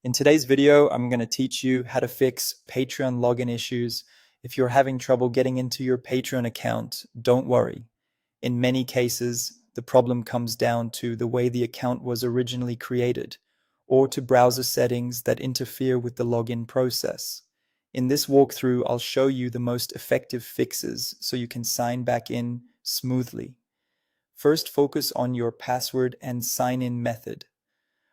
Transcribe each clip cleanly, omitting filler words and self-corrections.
In today's video, I'm going to teach you how to fix Patreon login issues. If you're having trouble getting into your Patreon account, don't worry. In many cases, the problem comes down to the way the account was originally created, or to browser settings that interfere with the login process. In this walkthrough, I'll show you the most effective fixes so you can sign back in smoothly. First, focus on your password and sign-in method.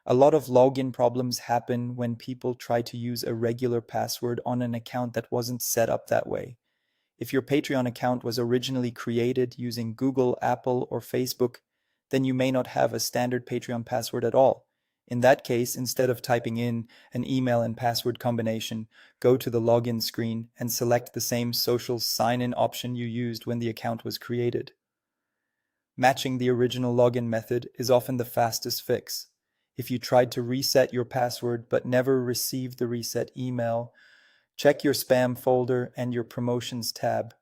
A lot of login problems happen when people try to use a regular password on an account that wasn't set up that way. If your Patreon account was originally created using Google, Apple, or Facebook, then you may not have a standard Patreon password at all. In that case, instead of typing in an email and password combination, go to the login screen and select the same social sign-in option you used when the account was created. Matching the original login method is often the fastest fix. If you tried to reset your password but never received the reset email, check your spam folder and your promotions tab.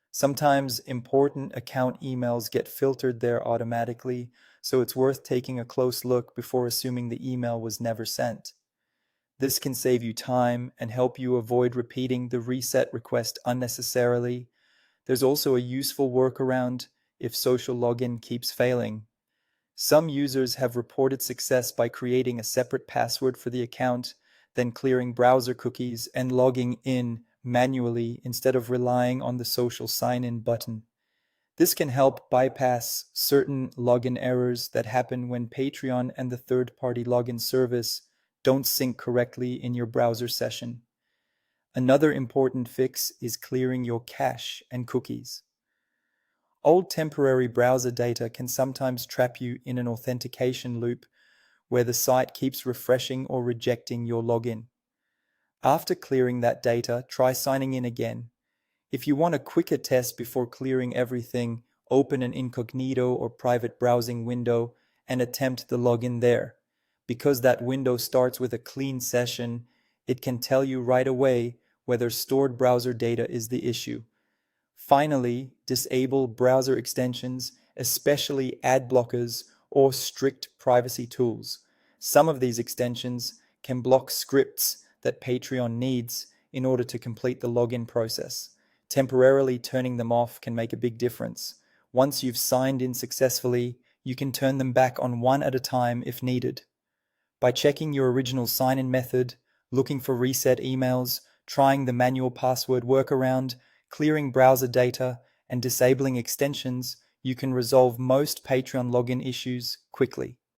Sometimes important account emails get filtered there automatically, so it's worth taking a close look before assuming the email was never sent. This can save you time and help you avoid repeating the reset request unnecessarily. There's also a useful workaround if social login keeps failing. Some users have reported success by creating a separate password for the account, then clearing browser cookies and logging in manually instead of relying on the social sign-in button. This can help bypass certain login errors that happen when Patreon and the third-party login service don't sync correctly in your browser session. Another important fix is clearing your cache and cookies. Old temporary browser data can sometimes trap you in an authentication loop where the site keeps refreshing or rejecting your login. After clearing that data, try signing in again. If you want a quicker test before clearing everything, open an incognito or private browsing window and attempt the login there. Because that window starts with a clean session, it can tell you right away whether stored browser data is the issue. Finally, disable browser extensions, especially ad blockers or strict privacy tools. Some of these extensions can block scripts that Patreon needs in order to complete the login process. Temporarily turning them off can make a big difference. Once you've signed in successfully, you can turn them back on one at a time if needed. By checking your original sign-in method, looking for reset emails, trying the manual password workaround, clearing browser data, and disabling extensions, you can resolve most Patreon login issues quickly.